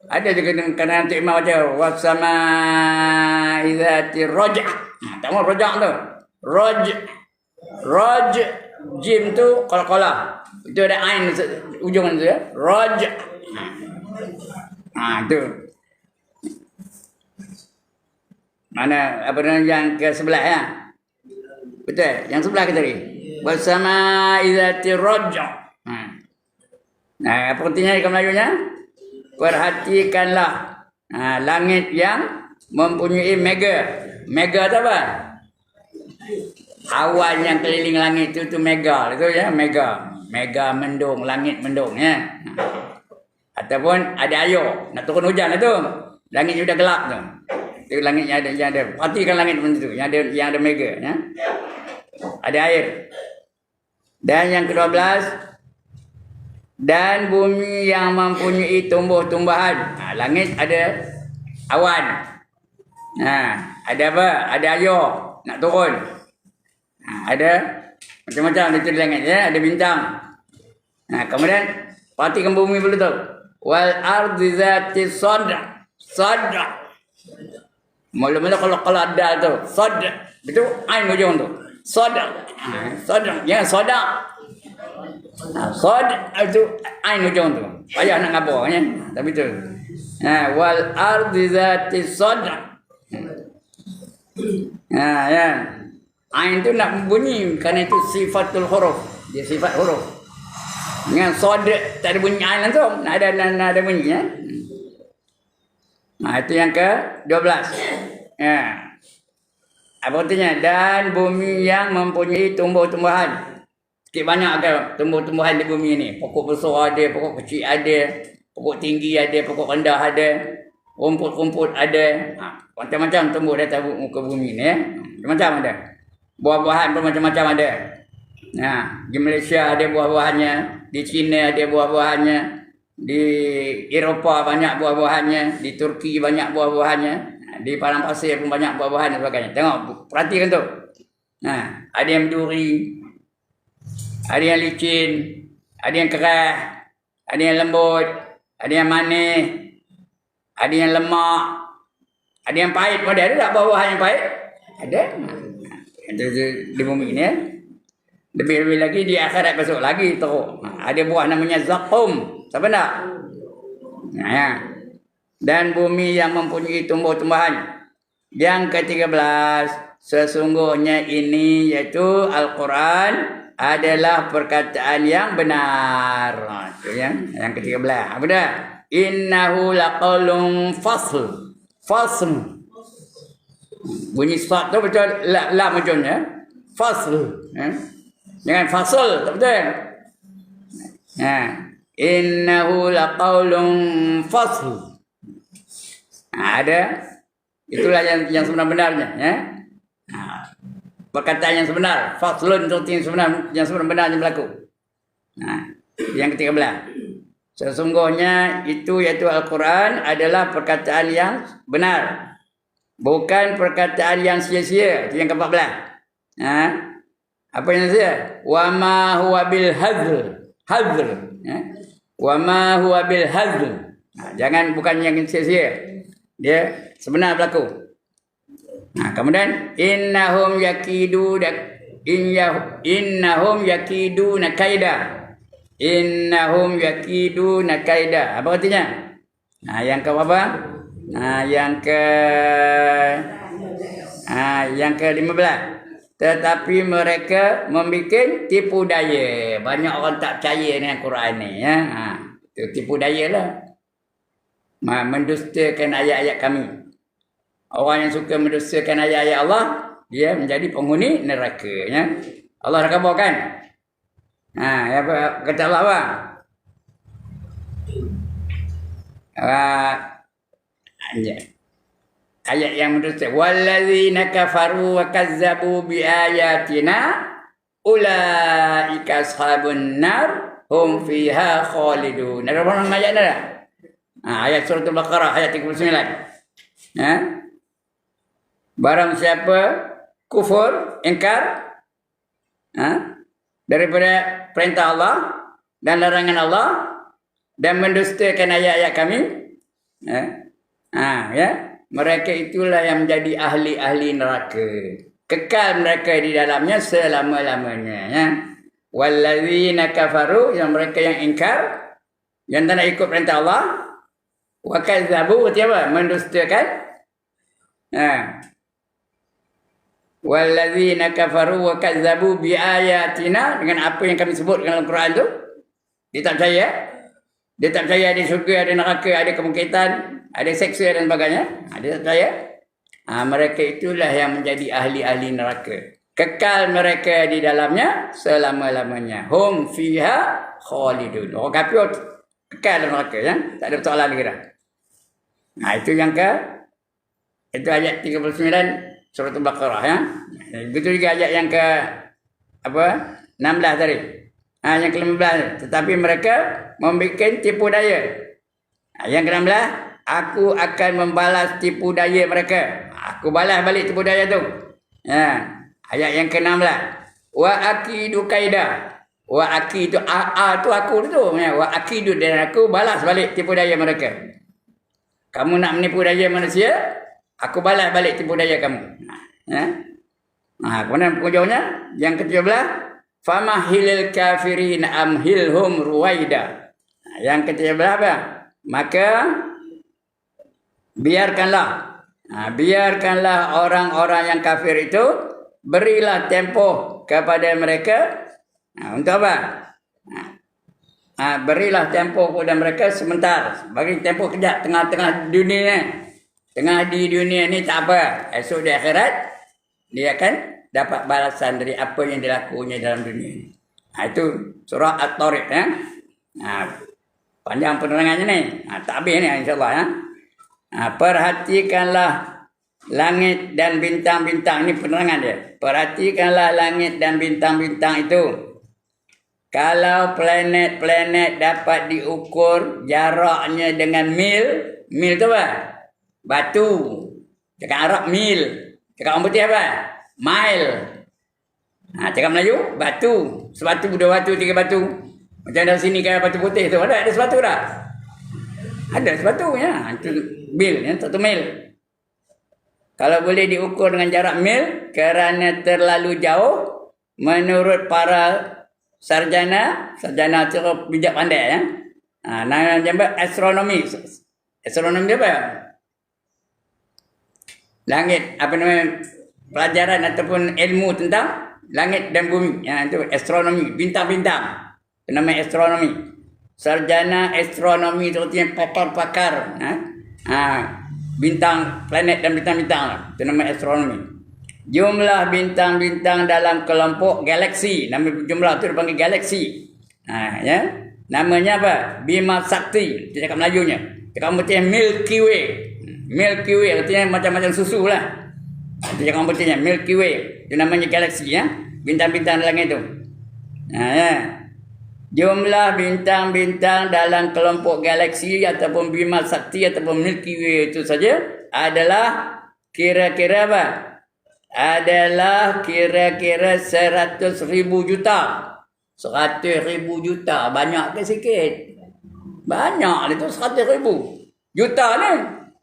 Ada juga kadang Cik Imam baca was-samaa'i dzatir raj'. Tak mau raja' tu. Raj jim tu qala-qala. Itu ada ain ujung tu ya. Raj'. Tu. Mana apa yang ke-11 ya? Betul? Yang sebelah kita tadi. Bersama izati raj'. Apa artinya dalam Melayunya? Perhatikanlah langit yang mempunyai mega. Mega tu apa? Awan yang keliling langit itu mega. Itu ya, mega. Mega mendung, langit mendung ya. Ataupun ada air, nak turun hujan itu. Langit sudah gelap tu. Itu langit yang ada. Perhatikan langit macam tu, yang ada mega ya. Ada air. Dan yang ke-12, dan bumi yang mempunyai tumbuh-tumbuhan. Langit ada awan. Ada apa? Ada air nak turun. Ada macam-macam itu di langit ya, ada bintang. Kemudian perhatikan bumi dulu tu. Wal ardi zati sadr. Mula-mula kalau ada tu, sadr. Itu ain ujung tu. Sadr. Sadr. Jangan sadar. Sod itu ain ujung tu. Payah nak ngabur ya. Tapi tu. Wal ardi zati sod. Ya. Ain tu nak bunyi kerana itu sifatul huruf. Dia sifat huruf. Dengan sod tak ada bunyi ain langsung. Ada bunyi ya. Itu yang ke-12. Ya. Apa artinya? Dan bumi yang mempunyai tumbuh-tumbuhan. Sikit banyak ke tumbuh-tumbuhan di bumi ni. Pokok besar ada, pokok kecil ada, pokok tinggi ada, pokok rendah ada, rumput-rumput ada. Macam-macam tumbuh di atas muka bumi ni. Macam-macam ada. Buah-buahan pun macam-macam ada. Di Malaysia ada buah-buahannya, di China ada buah-buahannya, di Eropah banyak buah-buahannya, di Turki banyak buah-buahannya, di padang pasir pun banyak buah-buahan dan sebagainya. Tengok, perhatikan tu. Ada yang duri, ada yang licin, ada yang keras, ada yang lembut, ada yang manis, ada yang lemak, ada yang pahit pun ada. Ada tak buah-buahan yang pahit? Ada. Itu di bumi ni. Lebih-lebih lagi di akhirat besok lagi teruk. Ada buah namanya zakum. Siapa nak? Dan bumi yang mempunyai tumbuh-tumbuhan. Yang ke-13, sesungguhnya ini iaitu Al-Quran adalah perkataan yang benar. Itu yang ke-13. Apa dah? Innahu laqaulun fasl. Fasl. Bunyi sad tu betul lam ujungnya. Fasl. Jangan fasl, tak betul. Innahu laqaulun fasl. Ada. Itulah yang sebenar-benarnya. Perkataan yang sebenar. Faslun itu yang sebenar-benarnya berlaku. Yang ke-13. Sesungguhnya itu iaitu Al-Quran adalah perkataan yang benar. Bukan perkataan yang sia-sia. Itu yang ke-14. Apa yang sia? Wa ma huwa bil hazl. Hazl. Wa ma huwa bil hazl. Jangan bukan yang sia-sia. Dia sebenar berlaku. Kemudian innahum yakiduna kaida. Innahum yakiduna kaida. Apa artinya? Yang ke apa? Yang ke-15. Tetapi mereka membuat tipu daya. Banyak orang tak percaya dengan Quran ni ya. Itu tipu daya lah. Mendustakan ayat-ayat kami. Orang yang suka mendustakan ayat-ayat Allah, dia menjadi penghuni neraka ya. Allah dah kabarkan. Apa kata Allah apa? Ayat yang mendusta. Wallazina kafaru wa kazzabu bi ayatina ulaika ashabun nar hum fiha khalidun. Ada orang ayat ni dah? Ayat surah Al-Baqarah ayat 39. Barang siapa kufur, ingkar daripada perintah Allah dan larangan Allah dan mendustakan ayat-ayat kami, mereka itulah yang menjadi ahli-ahli neraka. Kekal mereka di dalamnya selama-lamanya ya. Wallazina kafaru, yang mereka yang ingkar, yang tak nak ikut perintah Allah, wa kazzabu, apa? Mendustakan. Wallazina kafaru wa kazzabu bi ayatina, dengan apa yang kami sebut dalam Al-Quran tu, dia tak percaya. Dia tak percaya ada syurga, ada neraka, ada kemungkinan, ada seksa dan sebagainya. Dia tak percaya. Mereka itulah yang menjadi ahli-ahli neraka. Kekal mereka di dalamnya selama-lamanya. Hum fiha khalidun. Orang kafir kekal dalam neraka ya. Tak ada persoalan lagi dah. Itu yang itu ayat 39 surah Al-Baqarah ya. Begitu juga ayat yang ke 16 tadi. Yang ke-15, tetapi mereka membuat tipu daya. Yang ke-16, aku akan membalas tipu daya mereka. Aku balas balik tipu daya tu. Ayat yang ke-16, wa akidu kaida. Wa akidu tu aku tu ya. Wa akidu, dan aku balas balik tipu daya mereka. Kamu nak menipu daya manusia, aku balas balik tipu daya kamu. Kemudian penghujungnya yang ke-17, famahilil kafirin amhilhum ruwaida. Yang ketiga berapa? Maka biarkanlah orang-orang yang kafir itu, berilah tempoh kepada mereka. Untuk apa? Berilah tempoh kepada mereka sebentar, bagi tempoh kejap, tengah-tengah dunia. Tengah di dunia ni tak apa, esok di akhirat dia akan dapat balasan dari apa yang dilakukannya dalam dunia ni. Itu surah At-Tariq ya. Panjang penerangannya ni. Tak habis ni insya-Allah ya. Perhatikanlah langit dan bintang-bintang, ini penerangan dia. Perhatikanlah langit dan bintang-bintang itu. Kalau planet-planet dapat diukur jaraknya dengan mil tu apa? Batu. Cakap Arab mil. Cakap orang putih apa? Mile. Cakap Melayu batu. Sebatu, dua batu, tiga batu. Macam dalam sini kan batu putih tu. Ada sebatu dah. Ada sebatunya. Itu mil ya, 1 mil. Kalau boleh diukur dengan jarak mil kerana terlalu jauh, menurut para sarjana cukup bijak pandai ya. Nama jambak astronomi. Astronomi dia apa? Langit, apa namanya, pelajaran ataupun ilmu tentang langit dan bumi. Itu astronomi, bintang-bintang. Itu nama astronomi. Sarjana astronomi itu artinya pakar-pakar. Bintang, planet dan bintang-bintang. Itu nama astronomi. Jumlah bintang-bintang dalam kelompok galaksi. Nama jumlah itu dipanggil galaksi. Ya. Namanya apa? Bima Sakti. Itu cakap Melajunya. Cakap betulnya Milky Way. Milky Way artinya macam-macam susu lah. Itu cakap betulnya Milky Way. Itu namanya galaksi ya. Bintang-bintang dalam itu. Ya. Jumlah bintang-bintang dalam kelompok galaksi ataupun Bima Sakti ataupun Milky Way itu saja adalah kira-kira apa? Adalah kira-kira 100,000 juta. 100,000 juta. Banyak ke sikit? Banyak itu 100,000 juta ni.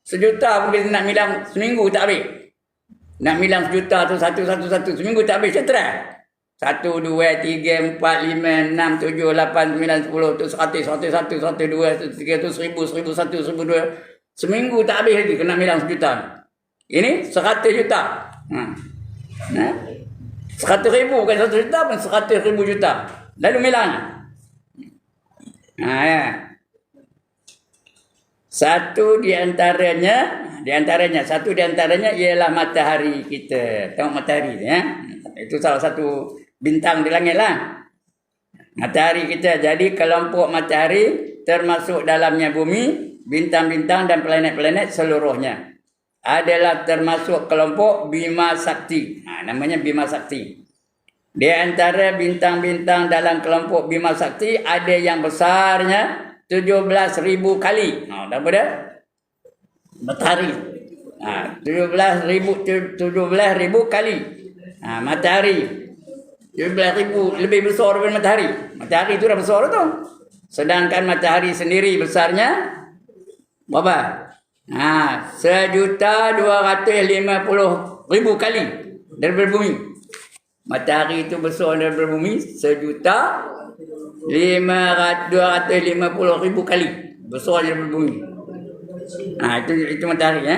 Sejuta pun kita nak bilang seminggu tak habis. Nak bilang sejuta tu satu seminggu tak habis. Cetera. 1, 2, 3, 4, 5, 6, 7, 8, 9, 10 tu 100, 101, 102, 300, 1000, 1001, 1002. Seminggu tak habis lagi kena bilang sejuta. Ini 100 juta. 100,000 bukan 1 juta pun 100,000 juta. Lalu bilang. Ya. Satu di antaranya ialah matahari kita. Tengok matahari ya. Itu salah satu bintang di langit lah. Matahari kita. Jadi kelompok matahari termasuk dalamnya bumi, bintang-bintang dan planet-planet seluruhnya adalah termasuk kelompok Bima Sakti. Namanya Bima Sakti. Di antara bintang-bintang dalam kelompok Bima Sakti ada yang besarnya 17,000 kali. Daripada matahari. 17,000 kali. Matahari 17,000 lebih besar daripada matahari. Matahari itu dah besar tu. Sedangkan matahari sendiri besarnya berapa? 1,250,000 kali daripada bumi. Matahari itu besar daripada bumi 1,250,000 kali besar daripada bumi. Itu matahari ya.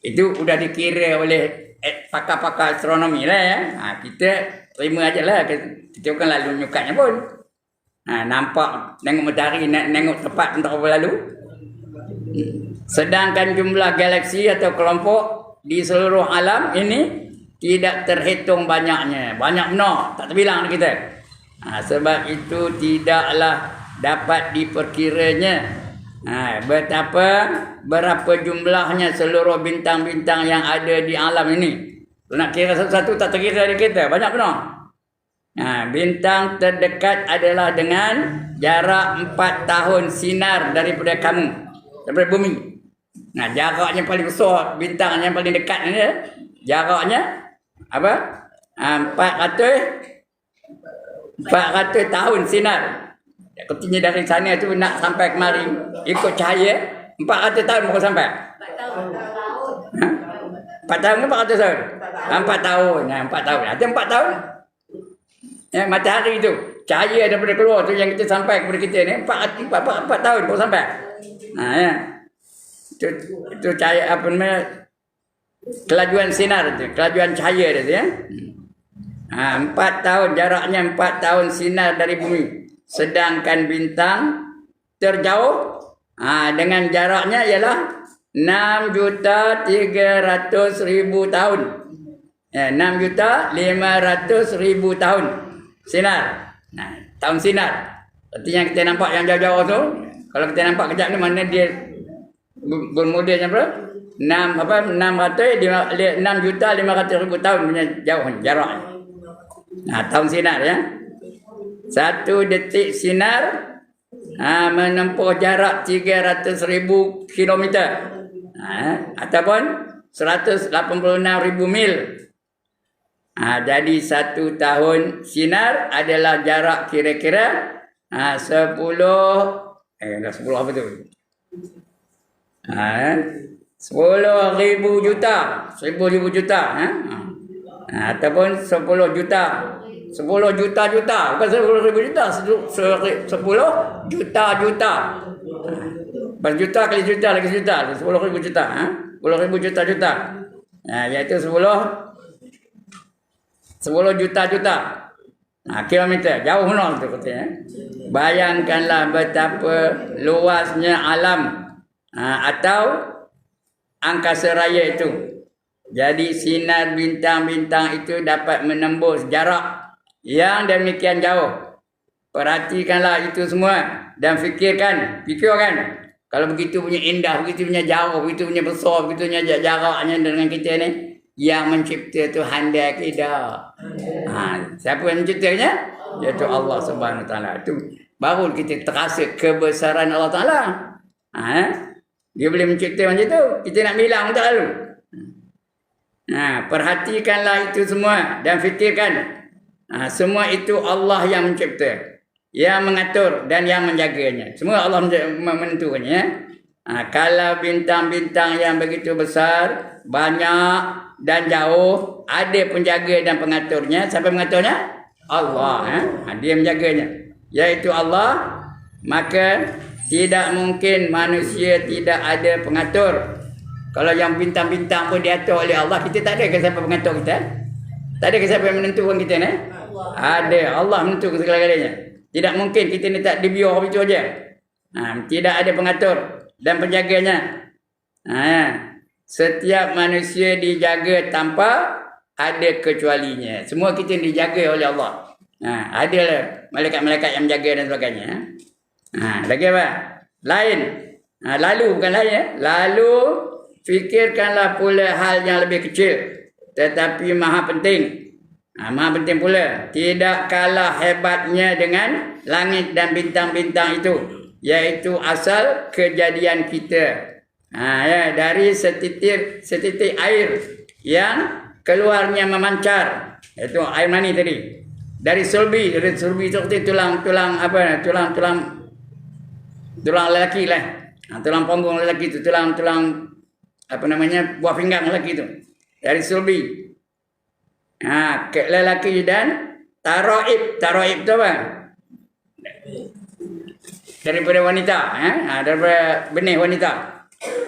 Itu sudah dikira oleh pakar-pakar astronomi lah ya. Kita terima aja lah. Kita bukan lalu nyukatnya pun. Nampak tengok matahari, tengok tepat entah apa lalu. Sedangkan jumlah galaksi atau kelompok di seluruh alam ini tidak terhitung banyaknya. Banyak benar, tak terbilang kita. Sebab itu tidaklah dapat diperkiranya berapa jumlahnya seluruh bintang-bintang yang ada di alam ini. Nak kira satu-satu tak terkira di kita. Banyak benar. Bintang terdekat adalah dengan jarak 4 tahun sinar daripada kamu, daripada bumi. Jaraknya paling besar, bintang yang paling dekat ni jaraknya apa? 400 tahun sinar. Ketinggian dari sana tu nak sampai kemari ikut cahaya 400 tahun baru sampai. 4 tahun ke 400 tahun? 4 tahun. 4 tahun. Ada 4 tahun. Matahari tu, cahaya daripada keluar tu yang kita sampai kepada kita ni 4 tahun baru sampai. Ya. Itu cahaya apa namanya? Kelajuan sinar tu, kelajuan cahaya dia tu ya. 4 tahun jaraknya 4 tahun sinar dari bumi. Sedangkan bintang terjauh dengan jaraknya ialah 6.300.000 tahun. 6.500.000 tahun sinar. Tahun sinar. Artinya kita nampak yang jauh-jauh tu, kalau kita nampak kejap ni mana dia bermodel berapa? 6.500.000 tahun punya jauh jarak. Tahun sinar ya. 1 detik sinar menempuh jarak 300.000 kilometer. Ataupun 186.000 mil. Jadi 1 tahun sinar adalah jarak kira-kira 10 apa tu? 10.000 juta. 10.000 juta. Ataupun 10 juta. 10 juta. Bukan 10.000 juta. 10 juta. Lepas juta kali juta lagi juta. 10.000 juta. 10.000 juta. Iaitu 10 juta. Kilometer. Jauh nol tu katanya. Bayangkanlah betapa luasnya alam atau angkasa raya itu. Jadi sinar bintang-bintang itu dapat menembus jarak yang demikian jauh. Perhatikanlah itu semua dan fikirkan. Kalau begitu punya indah, begitu punya jauh, begitu punya besar, begitu punya jaraknya dengan kita ni, yang mencipta tu handai kita. Siapa yang menciptanya? Iaitu Allah Subhanahu Wa Taala. Itu baru kita terasa kebesaran Allah Taala. Dia boleh mencipta macam tu. Kita nak bilang tak lalu. Perhatikanlah itu semua dan fikirkan. Semua itu Allah yang mencipta, yang mengatur dan yang menjaganya. Semua Allah menentukannya. Kalau bintang-bintang yang begitu besar, banyak dan jauh, ada penjaga dan pengaturnya. Siapa mengaturnya? Allah. Dia menjaganya, iaitu Allah. Maka tidak mungkin manusia tidak ada pengatur. Kalau yang bintang-bintang pun diatur oleh Allah, kita tak ada ke siapa pengatur kita? Tak ada ke siapa yang menentukan kita ni? Ada. Allah menentukan segala-galanya. Tidak mungkin kita ni tak dibiar begitu saja. Tidak ada pengatur dan penjaganya. Setiap manusia dijaga tanpa ada kecualinya. Semua kita dijaga oleh Allah. Adalah malaikat-malaikat yang menjaga dan sebagainya. Lagi apa? Lain. Lalu bukan lain ya. Lalu fikirkanlah pula hal yang lebih kecil tetapi maha penting. Maha penting pula. Tidak kalah hebatnya dengan langit dan bintang-bintang itu, iaitu asal kejadian kita. Dari setitik air yang keluarnya memancar, iaitu air mani tadi. Dari sulbi itu seperti tulang lelaki lah. Tulang punggung lelaki itu, tulang apa namanya, buah pinggang lelaki itu. Dari sulbi. Lelaki dan taraib itu apa? Daripada wanita, daripada benih wanita.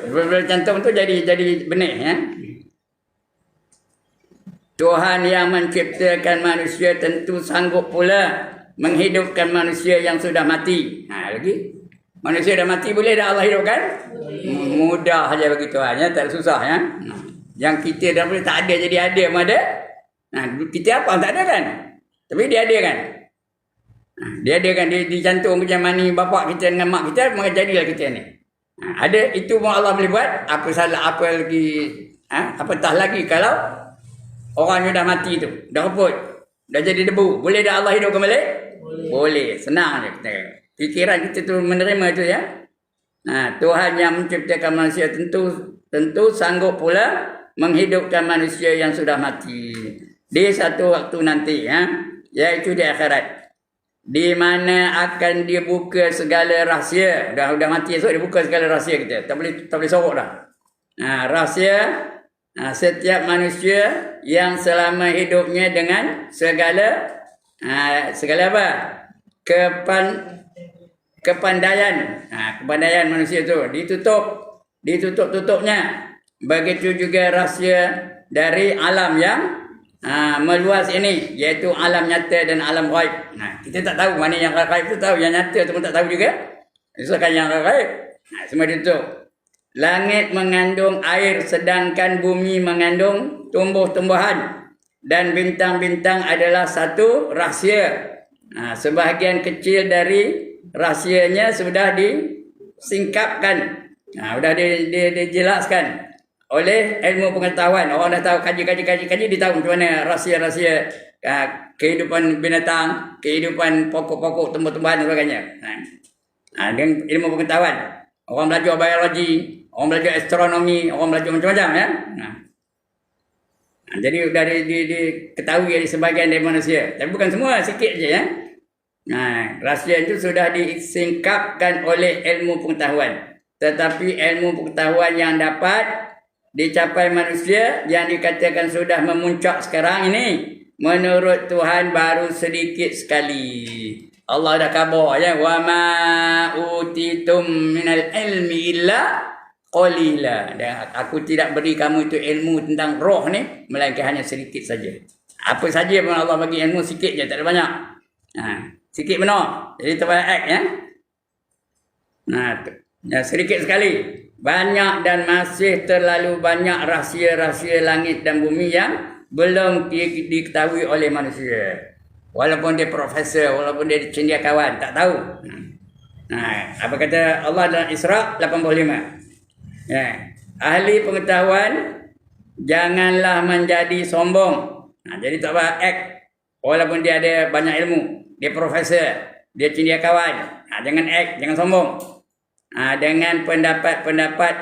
Daripada jantung tu jadi benih ya. Tuhan yang menciptakan manusia tentu sanggup pula menghidupkan manusia yang sudah mati. Lagi manusia dah mati, boleh dah Allah hidupkan? Mudah saja begitu hanya, tak susah ya. Yang kita dah boleh tak ada jadi ada, ada. Kita apa tak ada kan? Tapi dia ada kan? Dia ada kan, dia di jantung macam mani bapak kita dengan mak kita, maka jadilah kita ni. Ada, itu pun Allah boleh buat. Apa salah, apa lagi, apatah lagi kalau orang yang dah mati tu, dah reput, dah jadi debu, boleh dah Allah hidupkan balik? Boleh. Senang je kita. Fikiran kita tu menerima itu ya. Tuhan yang menciptakan manusia tentu sanggup pula menghidupkan manusia yang sudah mati di satu waktu nanti ya, iaitu di akhirat, di mana akan dibuka segala rahsia. Dah mati esok dibuka segala rahsia kita. Tak boleh sorok dah. Rahsia setiap manusia yang selama hidupnya dengan segala Segala apa? Kepandaian. Kepandaian manusia tu ditutup-tutupnya. Begitu juga rahsia dari alam yang meluas ini, iaitu alam nyata dan alam ghaib. Kita tak tahu mana yang ghaib tu, tahu yang nyata tu pun tak tahu juga. Misalkan yang ghaib, semua ditutup. Langit mengandung air sedangkan bumi mengandung tumbuh-tumbuhan, dan bintang-bintang adalah satu rahsia. Sebahagian kecil dari rahsianya sudah disingkapkan, sudah dijelaskan oleh ilmu pengetahuan. Orang dah tahu, kaji, dia tahu macam mana rahsia-rahsia kehidupan binatang, kehidupan pokok-pokok, tumbuh-tumbuhan dan sebagainya. Dengan ilmu pengetahuan. Orang belajar biologi, orang belajar astronomi, orang belajar macam-macam ya. Jadi sudah diketahui oleh sebahagian dari manusia. Tapi bukan semua, sikit je ya. Rahsia itu sudah disingkapkan oleh ilmu pengetahuan. Tetapi ilmu pengetahuan yang dapat dicapai manusia, yang dikatakan sudah memuncak sekarang ini, menurut Tuhan baru sedikit sekali. Allah dah khabar ya, wa ma utitum minal ilmi illa qalila. Dan aku tidak beri kamu itu ilmu tentang roh ni melainkan hanya sedikit saja. Apa saja pun Allah bagi ilmu sikit je, tak ada banyak. Sikit benar. Jadi terbaik ya. Sedikit sekali. Banyak dan masih terlalu banyak rahsia-rahsia langit dan bumi yang belum diketahui oleh manusia. Walaupun dia profesor, walaupun dia cendekiawan, tak tahu. Apa kata Allah dalam Isra 85? Ahli pengetahuan janganlah menjadi sombong. Jadi tak apa act. Walaupun dia ada banyak ilmu, dia profesor, dia cendekiawan, jangan act, jangan sombong. Dengan pendapat-pendapat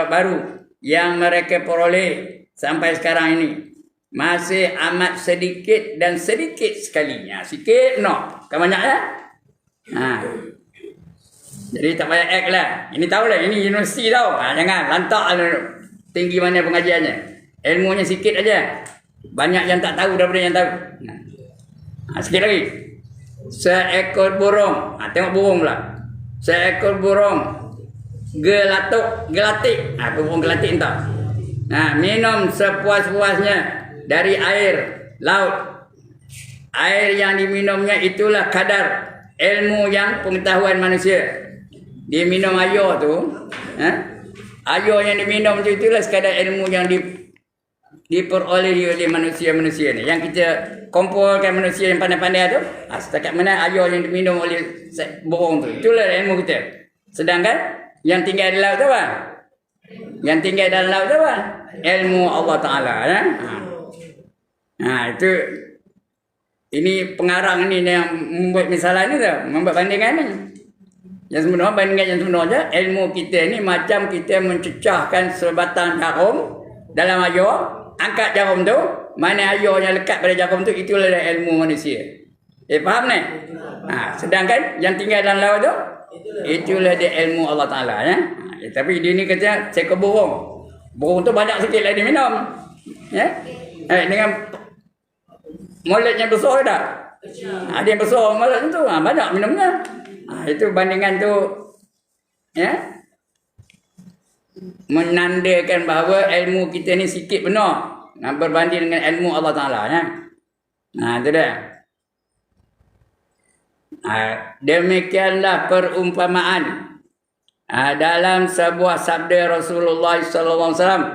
baru yang mereka peroleh sampai sekarang ini, masih amat sedikit dan sedikit sekalinya. Sikit no, kan banyak ya. Jadi tak payah act lah. Ini tahulah, ini universiti tau. Jangan lantak tinggi mana pengajiannya. Ilmunya sikit aja. Banyak yang tak tahu daripada yang tahu. Sikit lagi. Seekor burung. Tengok burung pula. Seekor burung gelatik. Burung gelatik entah. Minum sepuas-puasnya dari air laut. Air yang diminumnya itulah kadar ilmu yang pengetahuan manusia. Dia minum air tu, air yang diminum tu itulah sekadar ilmu yang diperoleh oleh manusia-manusia ni. Yang kita kumpulkan manusia yang pandai-pandai tu, setakat mana air yang diminum oleh burung tu, itulah ilmu kita. Sedangkan yang tinggal di laut tu apa? Yang tinggal dalam laut tu apa? Ilmu Allah Ta'ala ya? Itu ini pengarang ni yang membuat misalan ni tu, membuat bandingan ni. Yang sebenarnya, bandingan yang sebenarnya, ilmu kita ni macam kita mencecahkan sebatang jarum dalam air, angkat jarum tu, mana air yang lekat pada jarum tu, itulah ilmu manusia. Faham ni? Sedangkan yang tinggal dalam laut tu, itulah dia ilmu Allah Ta'ala ya? Tapi dia ni kata seekor burung. Burung tu banyak sikit lah dia minum ya? Dengan mulutnya besar tak? Ada yang besar mulut tu, banyak minumnya. Itu bandingan tu ya, menandakan bahawa ilmu kita ni sikit benar berbanding dengan ilmu Allah Ta'ala ya. Itu dah. Demikianlah perumpamaan dalam sebuah sabda Rasulullah sallallahu alaihi wasallam.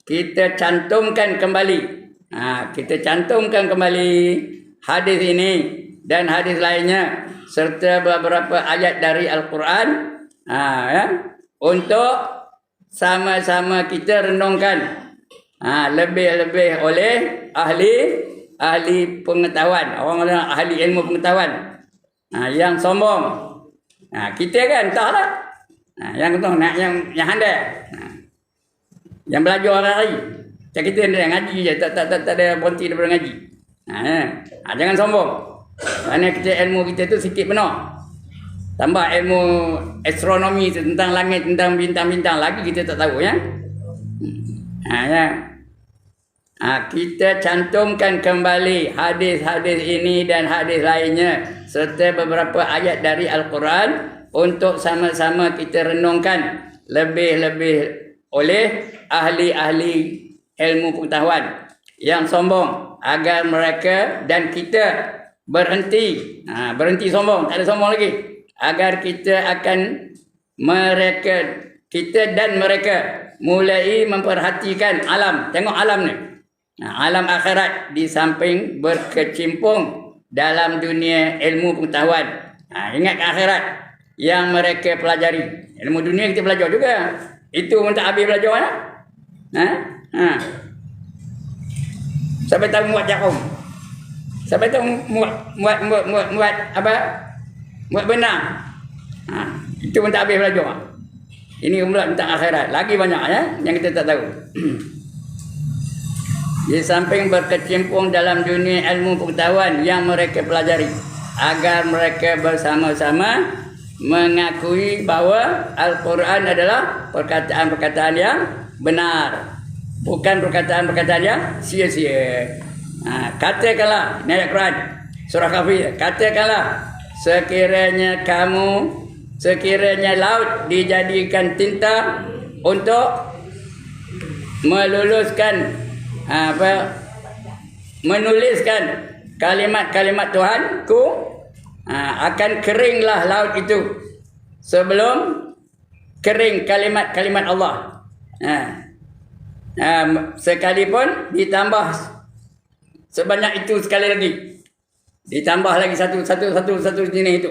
Kita cantumkan kembali hadis ini dan hadis lainnya serta beberapa ayat dari Al-Quran untuk sama-sama kita renungkan lebih-lebih oleh ahli pengetahuan, orang-orang ahli ilmu pengetahuan yang sombong. Kita kan taklah yang handai, yang belajar hari-hari. Macam kita ni ngaji je, tak ada berhenti daripada ngaji. Jangan sombong. Kerana ilmu kita tu sikit benar. Tambah ilmu astronomi tentang langit, tentang bintang-bintang lagi kita tak tahu ya. Kita cantumkan kembali hadis-hadis ini dan hadis lainnya serta beberapa ayat dari Al-Quran untuk sama-sama kita renungkan lebih-lebih oleh ahli-ahli ilmu pengetahuan yang sombong agar mereka dan kita berhenti sombong, tak ada sombong lagi, agar kita mereka mulai memperhatikan alam, tengok alam ni, alam akhirat di samping berkecimpung dalam dunia ilmu pengetahuan. Ingat akhirat yang mereka pelajari. Ilmu dunia kita belajar juga, itu pun tak habis belajar. Siapa tahu muat jarum, siapa tahu muat apa, muat benang. Itu pun tak habis belajar. Ini pula tentang akhirat, lagi banyak yang kita tak tahu. Di samping berkecimpung dalam dunia ilmu pengetahuan yang mereka pelajari, agar mereka bersama-sama mengakui bahawa Al-Quran adalah perkataan-perkataan yang benar, bukan perkataan-perkataan yang sia-sia. Katakanlah, ini ayat Quran surah Kahfi, katakanlah sekiranya laut dijadikan tinta untuk menuliskan kalimat-kalimat Tuhanku, akan keringlah laut itu sebelum kering kalimat-kalimat Allah. Sekalipun ditambah sebanyak itu sekali lagi, ditambah lagi satu jenis itu.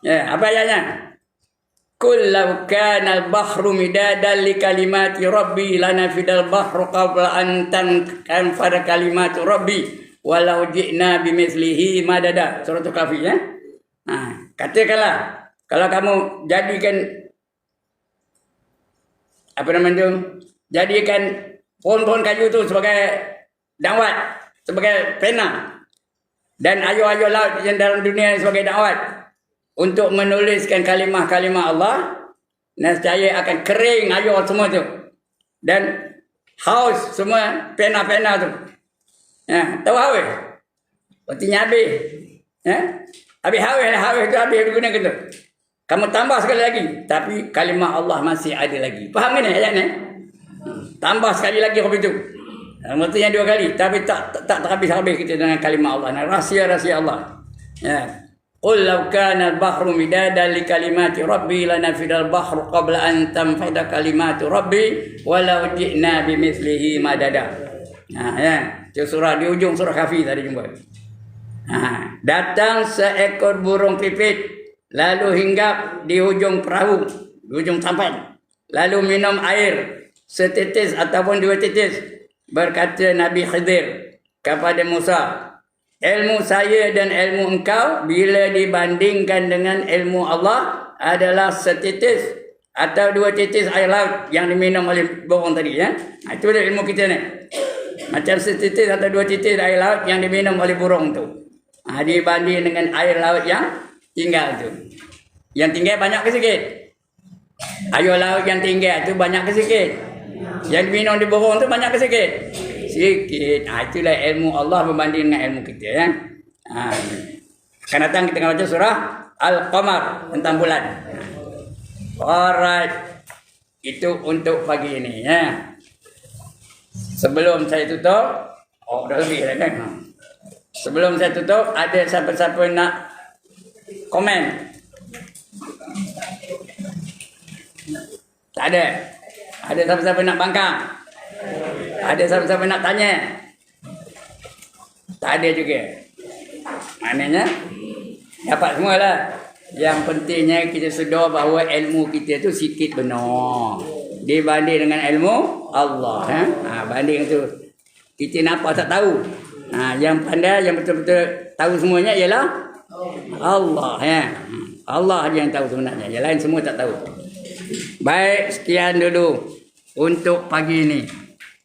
Apa ayatnya? Qul law kana al-bahru midadan li kalimati rabbi lanafidal bahru qabla an tanfada kalimatu rabbi walau ji'na bimithlihi madada. Surah Al-Kahfi, katakanlah, kalau kamu jadikan jadikan pohon-pohon kayu itu sebagai dakwat, sebagai pena, dan ayu-ayu laut yang dalam dunia sebagai dakwat untuk menuliskan kalimah-kalimah Allah, nescaya akan kering ayu semua tu dan haus semua pena-pena tu. Tahu haus? Artinya habis. Habis haus tu habis digunakan tu. Kamu tambah sekali lagi, tapi kalimah Allah masih ada lagi. Faham ni ayat ni? Tambah sekali lagi habis tu. Maksudnya 2 kali, tapi tak habis-habis kita dengan kalimah Allah. Rahsia-rahsia Allah. Qul law kana al-bahru midadan li kalimati rabbi lanafidal bahru qabla an tanfada kalimatu rabbi walau ji'na bimithlihi madada. Itu surah di ujung surah Kahfi tadi jumpa. Datang seekor burung pipit lalu hinggap di ujung perahu, di ujung sampan, lalu minum air setitis ataupun 2 titis. Berkata Nabi Khidir kepada Musa, ilmu saya dan ilmu engkau bila dibandingkan dengan ilmu Allah adalah setitis atau 2 titis air laut yang diminum oleh burung tadi. Itu adalah ilmu kita ni. Macam setitis atau 2 titis air laut yang diminum oleh burung tu. Dibanding dengan air laut yang tinggal tu. Yang tinggal banyak ke sikit? Air laut yang tinggal tu banyak ke sikit? Yang diminum di burung tu banyak ke sikit? Sikit. Itulah ilmu Allah berbanding dengan ilmu kita. Akan datang kita akan baca surah Al-Qamar tentang bulan. Alright. Itu untuk pagi ini. Sebelum saya tutup, dah lebih dah kan? Sebelum saya tutup, ada siapa-siapa nak komen? Tak ada. Ada siapa-siapa nak bangkang? Ada siapa-siapa nak tanya? Tak ada juga. Maknanya dapat semualah. Yang pentingnya kita sedar bahawa ilmu kita tu sikit benar dibanding dengan ilmu Allah. Banding tu kita nampak tak tahu. Yang pandai, yang betul-betul tahu semuanya ialah Allah. Allah je yang tahu sebenarnya. Yang lain semua tak tahu. Baik, sekian dulu untuk pagi ini.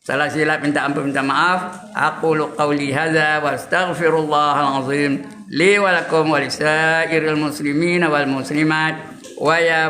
Salah silap minta ampun, minta maaf. Aqulu qawli hadza wa astaghfirullahal azim li wa lakum wa lisairil muslimin wal muslimat wa ya